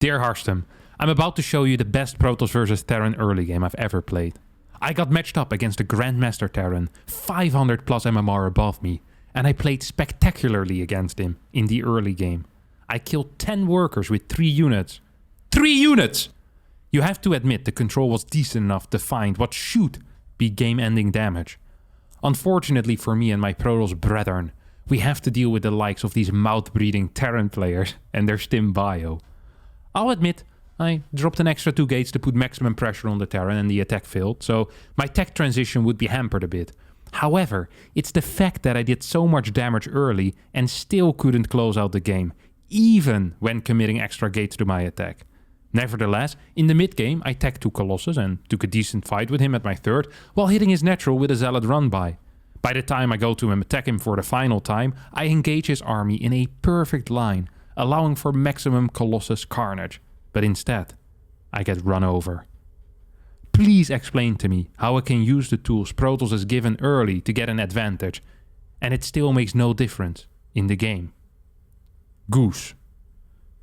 Dear Harstem, I'm about to show you the best Protoss versus Terran early game I've ever played. I got matched up against a Grandmaster Terran, 500 plus MMR above me, and I played spectacularly against him in the early game. I killed 10 workers with 3 units. 3 units! You have to admit the control was decent enough to find what should be game-ending damage. Unfortunately for me and my Protoss brethren, we have to deal with the likes of these mouth-breathing Terran players and their stim bio. I'll admit, I dropped an extra 2 gates to put maximum pressure on the Terran and the attack failed, so my tech transition would be hampered a bit. However, it's the fact that I did so much damage early and still couldn't close out the game, even when committing extra gates to my attack. Nevertheless, in the mid-game, I tagged 2 Colossus and took a decent fight with him at my 3rd, while hitting his natural with a Zealot runby. By the time I go to him attack him for the final time, I engage his army in a perfect line, allowing for maximum Colossus carnage. But instead, I get run over. Please explain to me how I can use the tools Protoss is given early to get an advantage, and it still makes no difference in the game. Goose.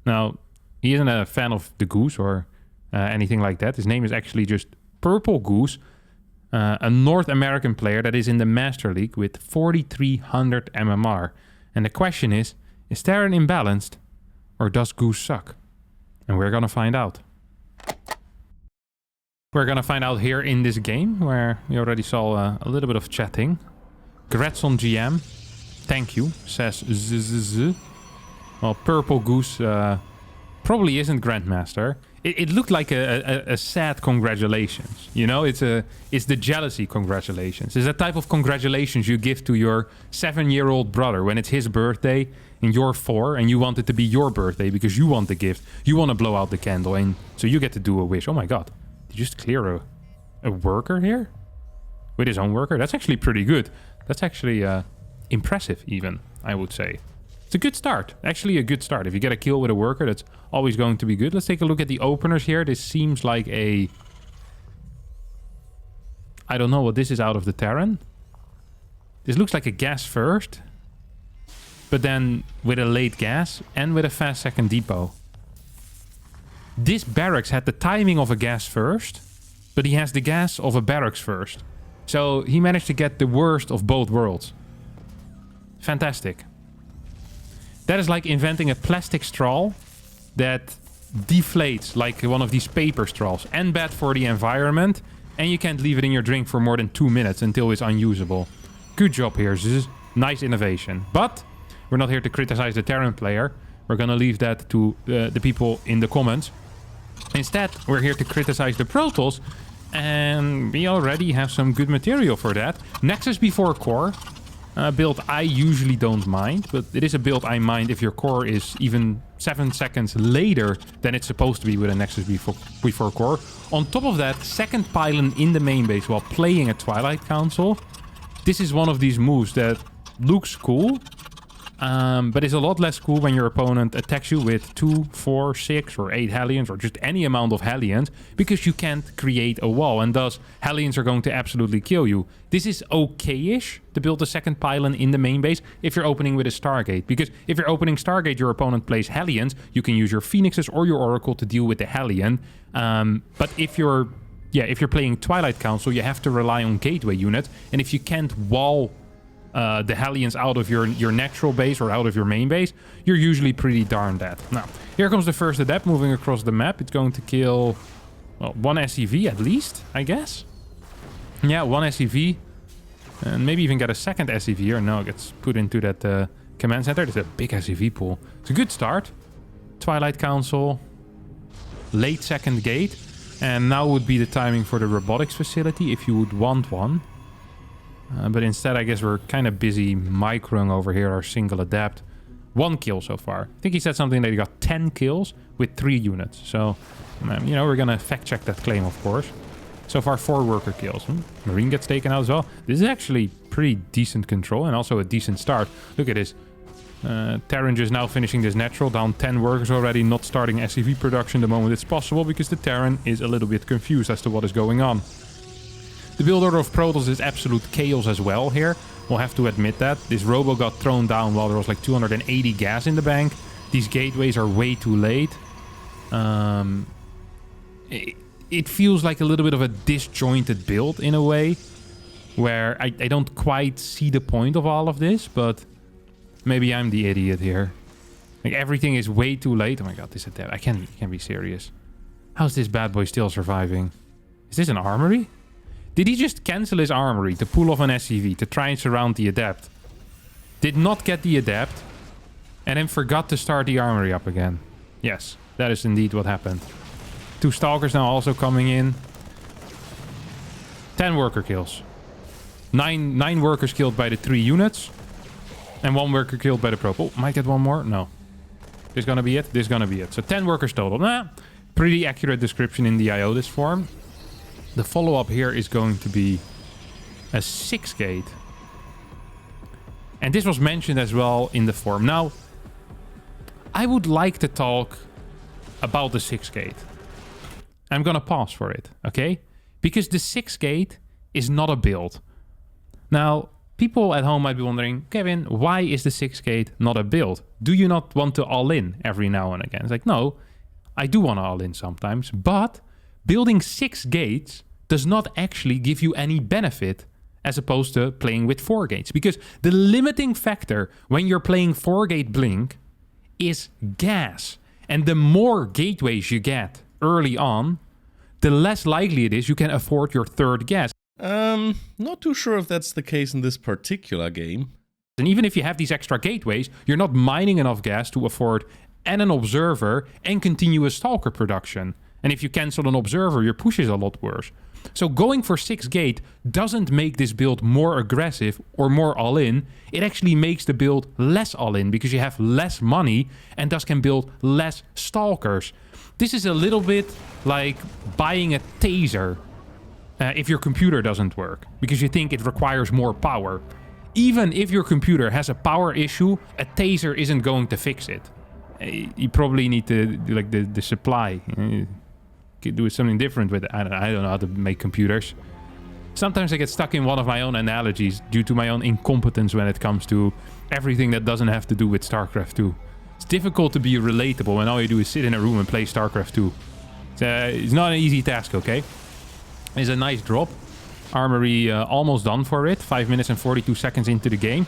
Now, he isn't a fan of the Goose or anything like that. His name is actually just PurpleGoose, a North American player that is in the Master League with 4,300 MMR. And the question is Terran imbalanced or does Goose suck? And we're gonna find out. We're gonna find out here in this game, where we already saw a little bit of chatting. Grats on GM. Thank you, says ZZZ. Well, PurpleGoose probably isn't Grandmaster. It looked like a sad congratulations. You know, it's the jealousy congratulations. It's that type of congratulations you give to your 7-year-old brother when it's his birthday and you're 4 and you want it to be your birthday because you want the gift. You want to blow out the candle and so you get to do a wish. Oh my god. Did you just clear a worker here? With his own worker? That's actually pretty good. That's actually impressive even, I would say. It's a good start. Actually a good start. If you get a kill with a worker, that's always going to be good. Let's take a look at the openers here. This seems like a... I don't know what this is out of the Terran. This looks like a gas first. But then with a late gas and with a fast second depot. This barracks had the timing of a gas first, but he has the gas of a barracks first. So he managed to get the worst of both worlds. Fantastic. That is like inventing a plastic straw that deflates like one of these paper straws and bad for the environment, and you can't leave it in your drink for more than 2 minutes until it's unusable. Good job here, Zzz. Nice innovation. But we're not here to criticize the Terran player. We're gonna leave that to the people in the comments. Instead, we're here to criticize the Protoss, and we already have some good material for that. Nexus before core. Build I usually don't mind, but it is a build I mind if your core is even 7 seconds later than it's supposed to be with a Nexus before core. On top of that, second pylon in the main base while playing a Twilight Council. This is one of these moves that looks cool, but is a lot less cool when your opponent attacks you with 2, 4, 6 or 8 Hellions or just any amount of Hellions, because you can't create a wall, and thus Hellions are going to absolutely kill you. This is okay-ish to build a second pylon in the main base if you're opening with a Stargate, because if you're opening Stargate, your opponent plays Hellions, you can use your Phoenixes or your Oracle to deal with the Hellion. But if you're playing Twilight Council, you have to rely on gateway units, and if you can't wall the Hellions out of your natural base or out of your main base, you're usually pretty darn dead. Now, here comes the first adept moving across the map. It's going to kill, well, 1 SCV at least, I guess. Yeah, 1 SCV. And maybe even get a second SCV, or no, it gets put into that command center. There's a big SCV pool. It's a good start. Twilight Council. Late second gate. And now would be the timing for the robotics facility if you would want one. But instead, I guess we're kind of busy microing over here our single adept. 1 kill so far. I think he said something that he got 10 kills with 3 units. So, you know, we're going to fact check that claim, of course. So far, 4 worker kills. Marine gets taken out as well. This is actually pretty decent control and also a decent start. Look at this. Terran just now finishing this natural. Down 10 workers already. Not starting SCV production the moment it's possible because the Terran is a little bit confused as to what is going on. The build order of Protoss is absolute chaos as well here. We'll have to admit that. This Robo got thrown down while there was like 280 gas in the bank. These gateways are way too late. It feels like a little bit of a disjointed build in a way, where I don't quite see the point of all of this, but maybe I'm the idiot here. Like, everything is way too late. Oh my god, this is dead. I can't be serious. How's this bad boy still surviving? Is this an armory? Did he just cancel his armory to pull off an SCV to try and surround the adept? Did not get the adept, and then forgot to start the armory up again. Yes, that is indeed what happened. 2 stalkers now also coming in. 10 worker kills. 9 workers killed by the 3 units. And 1 worker killed by the probe. Oh, might get 1 more? No. This gonna be it? This gonna be it. So 10 workers total. Nah, pretty accurate description in the IODIS form. The follow-up here is going to be a 6 gate. And this was mentioned as well in the form. Now, I would like to talk about the 6 gate. I'm gonna pause for it, okay? Because the 6 gate is not a build. Now, people at home might be wondering, Kevin, why is the 6 gate not a build? Do you not want to all in every now and again? It's like, no, I do want to all in sometimes, but building 6 gates does not actually give you any benefit as opposed to playing with 4 gates. Because the limiting factor when you're playing 4-gate blink is gas. And the more gateways you get early on, the less likely it is you can afford your 3rd gas. Not too sure if that's the case in this particular game. And even if you have these extra gateways, you're not mining enough gas to afford and an observer and continuous stalker production. And if you cancel an observer, your push is a lot worse. So going for 6 gate doesn't make this build more aggressive or more all-in. It actually makes the build less all-in because you have less money and thus can build less stalkers. This is a little bit like buying a taser if your computer doesn't work because you think it requires more power. Even if your computer has a power issue, a taser isn't going to fix it. You probably need to do like the supply. Could do something different with it. I don't know how to make computers. Sometimes I get stuck in one of my own analogies due to my own incompetence when it comes to everything that doesn't have to do with StarCraft 2. It's difficult to be relatable when all you do is sit in a room and play StarCraft 2. It's not an easy task, okay? It's a nice drop. Armory almost done for it. 5 minutes and 42 seconds into the game.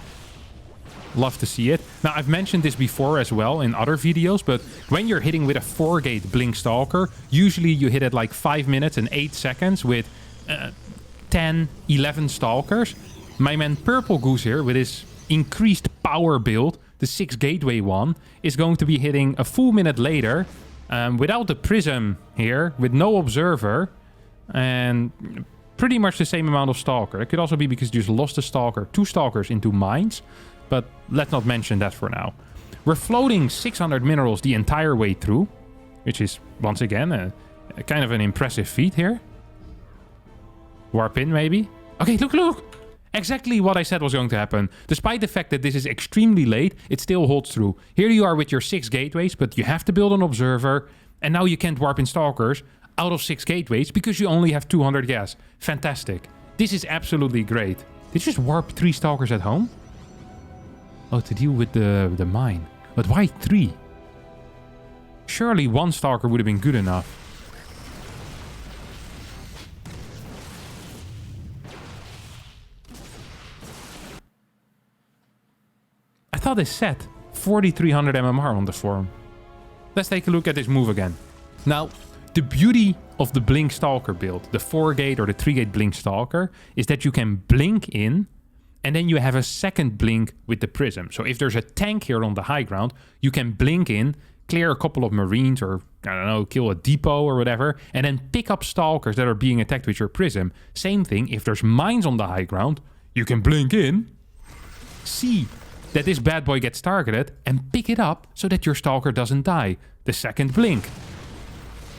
Love to see it. Now, I've mentioned this before as well in other videos, but when you're hitting with a 4-gate Blink Stalker, usually you hit it like 5 minutes and 8 seconds with 10, 11 Stalkers. My man PurpleGoose here, with his increased power build, the 6 gateway one, is going to be hitting a full minute later without the Prism here, with no Observer, and pretty much the same amount of Stalker. It could also be because you just lost a Stalker, 2 Stalkers into mines. But let's not mention that for now. We're floating 600 minerals the entire way through, which is, once again, a kind of an impressive feat here. Warp in, maybe? Okay, look! Exactly what I said was going to happen. Despite the fact that this is extremely late, it still holds true. Here you are with your 6 gateways, but you have to build an observer, and now you can't warp in stalkers out of 6 gateways because you only have 200 gas. Fantastic. This is absolutely great. Did you just warp 3 stalkers at home? Oh, to deal with the mine. But why 3? Surely 1 stalker would have been good enough. I thought they said 4300 MMR on the form. Let's take a look at this move again. Now, the beauty of the Blink Stalker build, the 4-gate or the 3-gate Blink Stalker, is that you can blink in and then you have a second blink with the Prism. So if there's a tank here on the high ground, you can blink in, clear a couple of Marines or, I don't know, kill a depot or whatever, and then pick up Stalkers that are being attacked with your Prism. Same thing, if there's mines on the high ground, you can blink in, see that this bad boy gets targeted, and pick it up so that your Stalker doesn't die. The second blink.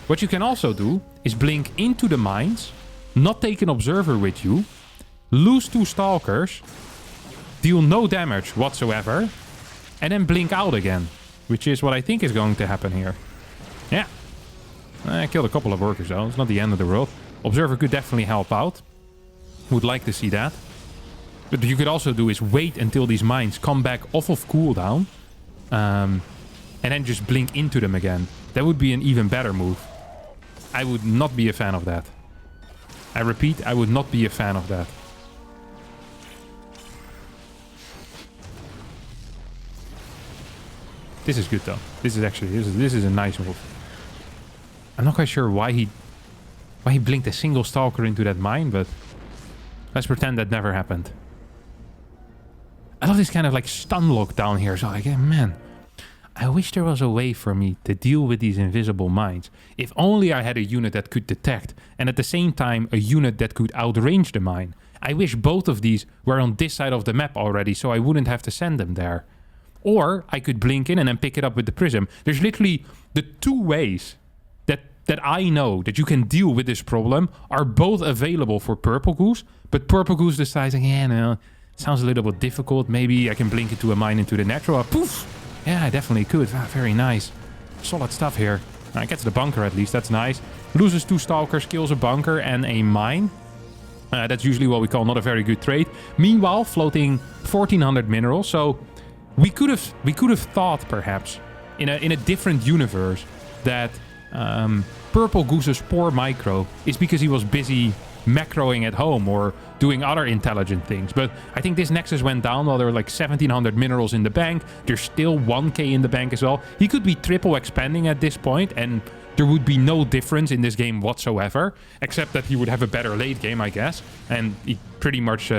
What you can also do is blink into the mines, not take an observer with you, lose 2 stalkers, deal no damage whatsoever, and then blink out again, which is what I think is going to happen here. Yeah. I killed a couple of workers though. It's not the end of the world. Observer could definitely help out. Would like to see that. But what you could also do is wait until these mines come back off of cooldown, and then just blink into them again. That would be an even better move. I would not be a fan of that. I repeat, I would not be a fan of that. This is good though. This is actually this is a nice move. I'm not quite sure why he blinked a single stalker into that mine, but let's pretend that never happened. I love this kind of like stun lock down here. So like, man, I wish there was a way for me to deal with these invisible mines. If only I had a unit that could detect, and at the same time a unit that could outrange the mine. I wish both of these were on this side of the map already, so I wouldn't have to send them there. Or I could blink in and then pick it up with the prism. There's literally the two ways that I know that you can deal with this problem are both available for PurpleGoose, but PurpleGoose decides, yeah, no, sounds a little bit difficult. Maybe I can blink into a mine into the natural. Poof! Yeah, I definitely could. Ah, very nice. Solid stuff here. Gets the bunker at least. That's nice. Loses 2 stalkers, kills a bunker and a mine. That's usually what we call not a very good trade. Meanwhile, floating 1400 minerals. So we could have thought perhaps in a different universe that PurpleGoose's poor micro is because he was busy macroing at home or doing other intelligent things. But I think this Nexus went down while there were like 1700 minerals in the bank. There's still 1k in the bank as well. He could be triple expanding at this point and there would be no difference in this game whatsoever, except that he would have a better late game, I guess. And he pretty much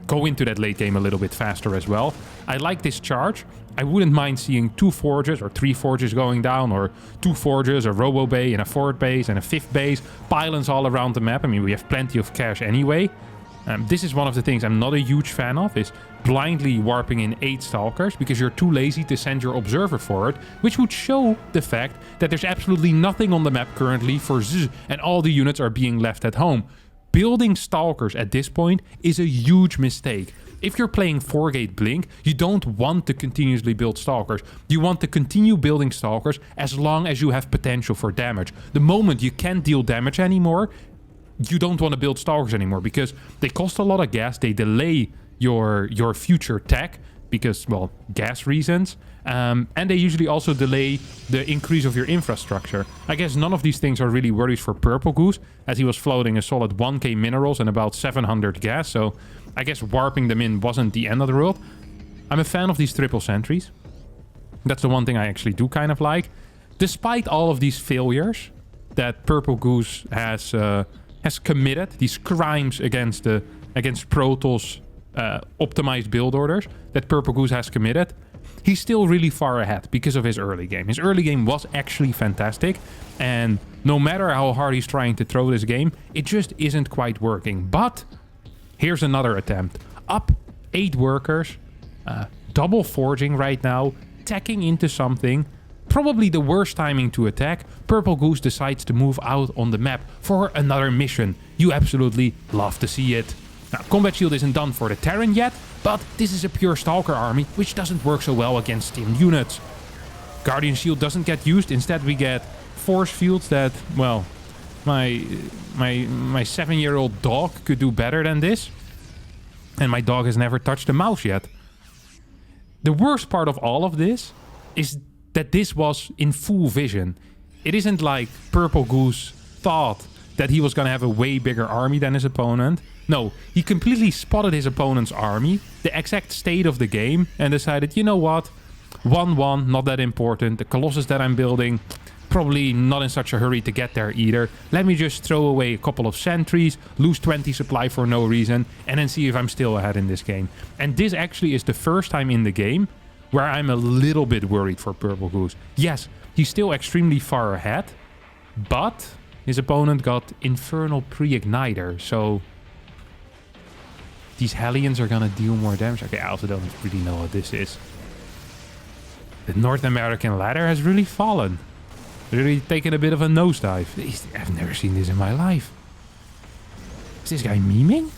go into that late game a little bit faster as well. I like this charge. I wouldn't mind seeing 2 forges or 3 forges going down, or 2 forges, a robo bay and a 4th base and a 5th base, pylons all around the map. I mean, we have plenty of cash anyway. This is one of the things I'm not a huge fan of, is blindly warping in 8 stalkers because you're too lazy to send your observer forward, which would show the fact that there's absolutely nothing on the map currently for Z, and all the units are being left at home. Building stalkers at this point is a huge mistake. If you're playing 4-gate Blink, you don't want to continuously build stalkers. You want to continue building stalkers as long as you have potential for damage. The moment you can't deal damage anymore, you don't want to build stalkers anymore because they cost a lot of gas. They delay your future tech because, well, gas reasons. And they usually also delay the increase of your infrastructure. I guess none of these things are really worries for PurpleGoose, as he was floating a solid 1k minerals and about 700 gas. So I guess warping them in wasn't the end of the world. I'm a fan of these triple sentries. That's the one thing I actually do kind of like. Despite all of these failures that PurpleGoose has committed, these crimes against Protoss optimized build orders that PurpleGoose has committed, he's still really far ahead because of his early game. His early game was actually fantastic, and no matter how hard he's trying to throw this game, it just isn't quite working. But here's another attempt. Up 8 workers, double forging right now, teching into something. Probably the worst timing to attack. PurpleGoose decides to move out on the map for another mission. You absolutely love to see it. Now, Combat Shield isn't done for the Terran yet, but this is a pure Stalker army, which doesn't work so well against stimmed units. Guardian Shield doesn't get used. Instead, we get force fields that, well, my 7-year-old dog could do better than this. And my dog has never touched a mouse yet. The worst part of all of this is that this was in full vision. It isn't like PurpleGoose thought that he was going to have a way bigger army than his opponent. No, he completely spotted his opponent's army, the exact state of the game, and decided, you know what, 1-1, not that important. The Colossus that I'm building, probably not in such a hurry to get there either. Let me just throw away a couple of sentries, lose 20 supply for no reason, and then see if I'm still ahead in this game. And this actually is the first time in the game where I'm a little bit worried for PurpleGoose. Yes, he's still extremely far ahead, but his opponent got Infernal Pre-Igniter, so these Hellions are gonna deal more damage. Okay, I also don't really know what this is. The North American ladder has really fallen. Really taken a bit of a nosedive. I've never seen this in my life. Is this guy memeing?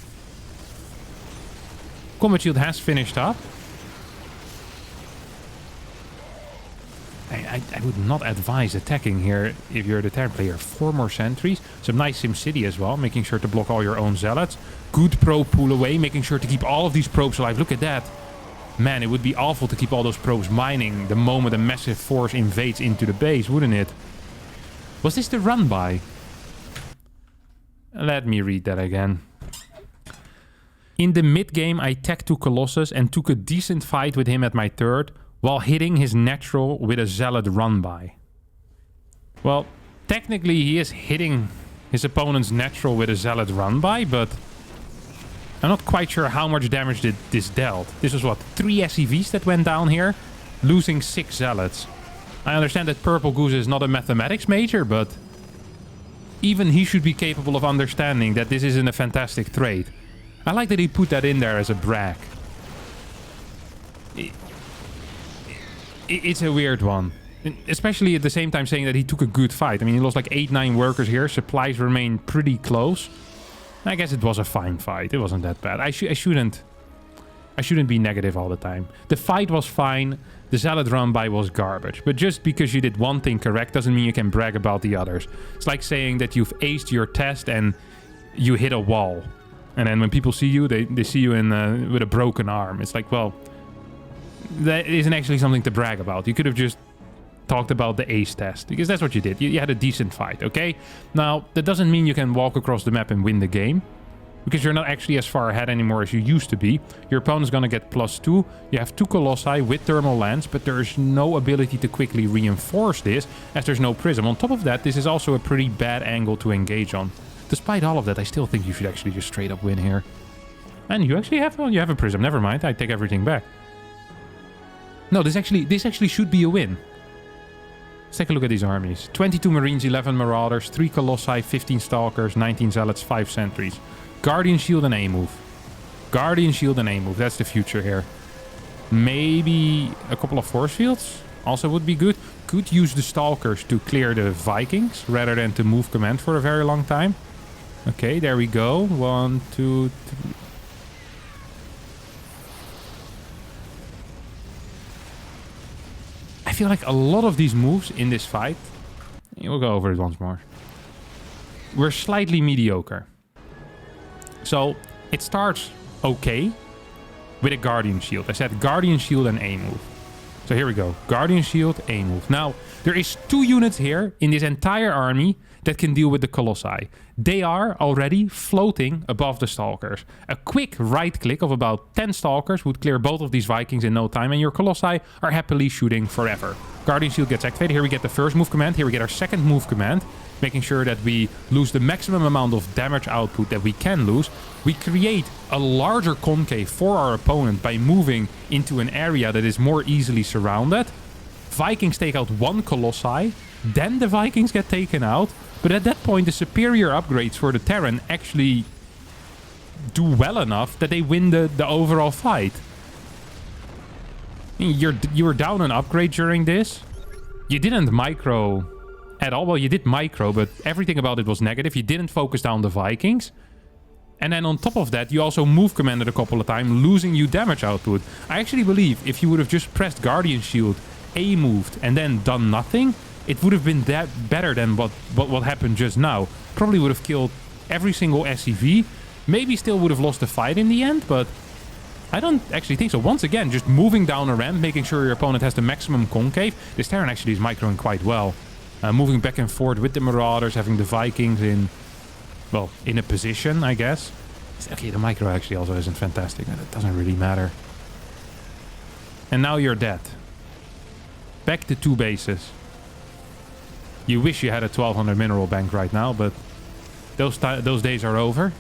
Combat Shield has finished up. I would not advise attacking here if you're the Terran player. 4 more sentries. Some nice SimCity as well, making sure to block all your own zealots. Good probe pull away, making sure to keep all of these probes alive. Look at that. Man, it would be awful to keep all those probes mining the moment a massive force invades into the base, wouldn't it? Was this the runby? Let me read that again. In the mid-game, I teched to Colossus and took a decent fight with him at my third, while hitting his natural with a Zealot runby. Well, technically he is hitting his opponent's natural with a Zealot runby, but I'm not quite sure how much damage this dealt. This was what, 3 SCVs that went down here, losing 6 Zealots. I understand that PurpleGoose is not a mathematics major, but even he should be capable of understanding that this isn't a fantastic trade. I like that he put that in there as a brag. It's a weird one. Especially at the same time saying that he took a good fight. I mean, he lost like 8-9 workers here. Supplies remain pretty close. I guess it was a fine fight. It wasn't that bad. I shouldn't be negative all the time. The fight was fine. The Zealot runby was garbage. But just because you did one thing correct doesn't mean you can brag about the others. It's like saying that you've aced your test and you hit a wall. And then when people see you, they see you with a broken arm. It's like, well, that isn't actually something to brag about. You could have just talked about the ace test, because that's what you did. You had a decent fight, okay? Now, that doesn't mean you can walk across the map and win the game, because you're not actually as far ahead anymore as you used to be. Your opponent's gonna get +2. You have 2 Colossi with thermal lance, but there's no ability to quickly reinforce this, as there's no prism. On top of that, this is also a pretty bad angle to engage on. Despite all of that, I still think you should actually just straight up win here. And you actually have, well, you have a prism. Never mind, I take everything back. No, this actually should be a win. Let's take a look at these armies. 22 Marines, 11 Marauders, 3 Colossi, 15 Stalkers, 19 Zealots, 5 Sentries. Guardian Shield and A-move. Guardian Shield and A-move. That's the future here. Maybe a couple of force fields also would be good. Could use the Stalkers to clear the Vikings rather than to move command for a very long time. Okay, there we go. 1, 2, 3. I feel like a lot of these moves in this fight, we'll go over it once more, were slightly mediocre. So it starts okay with a Guardian Shield. I said Guardian Shield and A-move. So here we go. Guardian Shield, A-move. Now, there is 2 units here in this entire army that can deal with the Colossi. They are already floating above the Stalkers. A quick right click of about 10 Stalkers would clear both of these Vikings in no time, and your Colossi are happily shooting forever. Guardian Shield gets activated. Here we get the first move command. Here we get our second move command, making sure that we lose the maximum amount of damage output that we can lose. We create a larger concave for our opponent by moving into an area that is more easily surrounded. Vikings take out 1 Colossi, then the Vikings get taken out. But at that point, the superior upgrades for the Terran actually do well enough that they win the overall fight. You were down an upgrade during this. You didn't micro at all. Well, you did micro, but everything about it was negative. You didn't focus down the Vikings. And then on top of that, you also move commanded a couple of times, losing you damage output. I actually believe if you would have just pressed Guardian Shield, A-moved, and then done nothing, it would have been that better than what happened just now. Probably would have killed every single SCV. Maybe still would have lost the fight in the end, but I don't actually think so. Once again, just moving down a ramp, making sure your opponent has the maximum concave. This Terran actually is microing quite well. Moving back and forth with the Marauders, having the Vikings in, well, in a position, I guess. Okay, the micro actually also isn't fantastic. That doesn't really matter. And now you're dead. Back to 2 bases. You wish you had a 1200 mineral bank right now, but those days are over.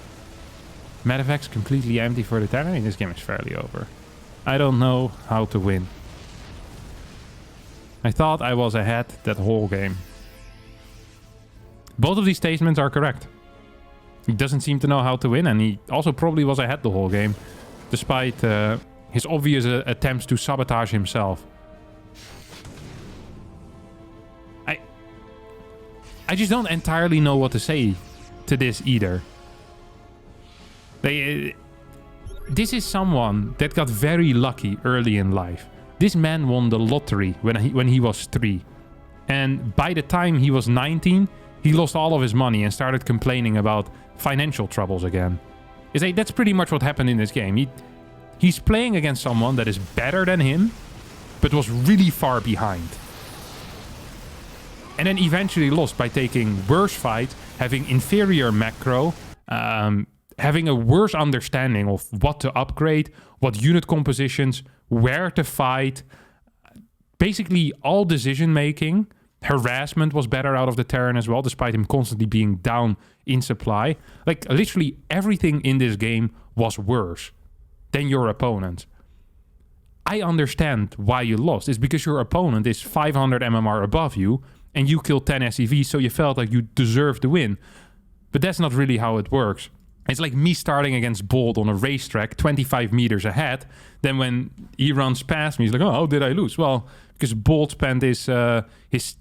Medevac's completely empty for the Terran. I mean, this game is fairly over. I don't know how to win. I thought I was ahead that whole game. Both of these statements are correct. He doesn't seem to know how to win, and he also probably was ahead the whole game, despite his obvious attempts to sabotage himself. I just don't entirely know what to say to this either. This is someone that got very lucky early in life. This man won the lottery when he was 3. And by the time he was 19, he lost all of his money and started complaining about financial troubles again. That's pretty much what happened in this game. He's playing against someone that is better than him, but was really far behind. And then eventually lost by taking worse fights, having inferior macro, having a worse understanding of what to upgrade, what unit compositions, where to fight. Basically, all decision making. Harassment was better out of the Terran as well, despite him constantly being down in supply. Like, literally everything in this game was worse than your opponent. I understand why you lost. It's because your opponent is 500 MMR above you, and you killed 10 SCV, so you felt like you deserved to win. But that's not really how it works. It's like me starting against Bolt on a racetrack 25 meters ahead. Then when he runs past me, he's like, oh, how did I lose? Well, because Bolt spent his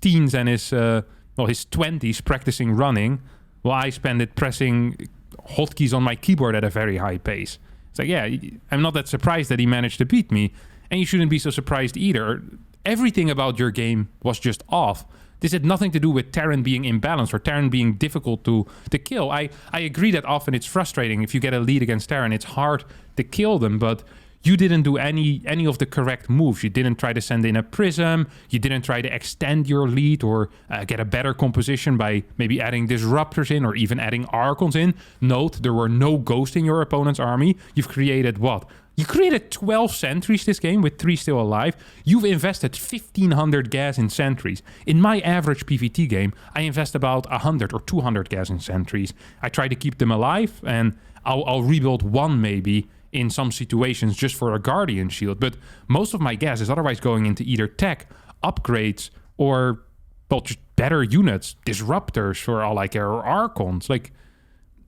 teens and his 20s practicing running, while I spent it pressing hotkeys on my keyboard at a very high pace. It's like, yeah, I'm not that surprised that he managed to beat me. And you shouldn't be so surprised either. Everything about your game was just off. This had nothing to do with Terran being imbalanced or Terran being difficult to kill. I agree that often it's frustrating. If you get a lead against Terran, it's hard to kill them, but you didn't do any of the correct moves. You didn't try to send in a prism. You didn't try to extend your lead or get a better composition by maybe adding disruptors in or even adding archons in. Note, there were no ghosts in your opponent's army. You've created what? You created 12 sentries this game with 3 still alive. You've invested 1,500 gas in sentries. In my average PvT game, I invest about 100 or 200 gas in sentries. I try to keep them alive, and I'll rebuild one maybe in some situations just for a Guardian shield. But most of my gas is otherwise going into either tech, upgrades, or, well, just better units, disruptors for all I care, or archons. Like,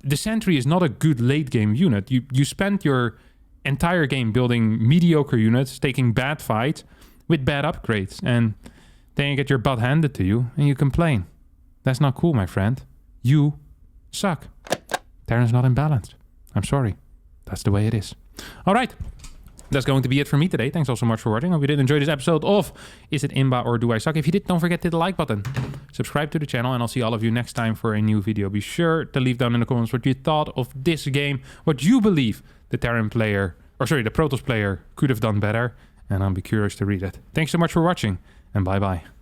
the sentry is not a good late game unit. You spent your entire game building mediocre units, taking bad fights with bad upgrades, and then you get your butt handed to you and you complain. That's not cool, my friend. You suck. Terran's not imbalanced. I'm sorry. That's the way it is. All right. That's going to be it for me today. Thanks all so much for watching. I hope you did enjoy this episode of Is It IMBA or Do I Suck? If you did, don't forget to hit the like button. Subscribe to the channel, and I'll see all of you next time for a new video. Be sure to leave down in the comments what you thought of this game, what you believe the Terran player, or sorry, the Protoss player could have done better, and I'll be curious to read it. Thanks so much for watching, and bye-bye.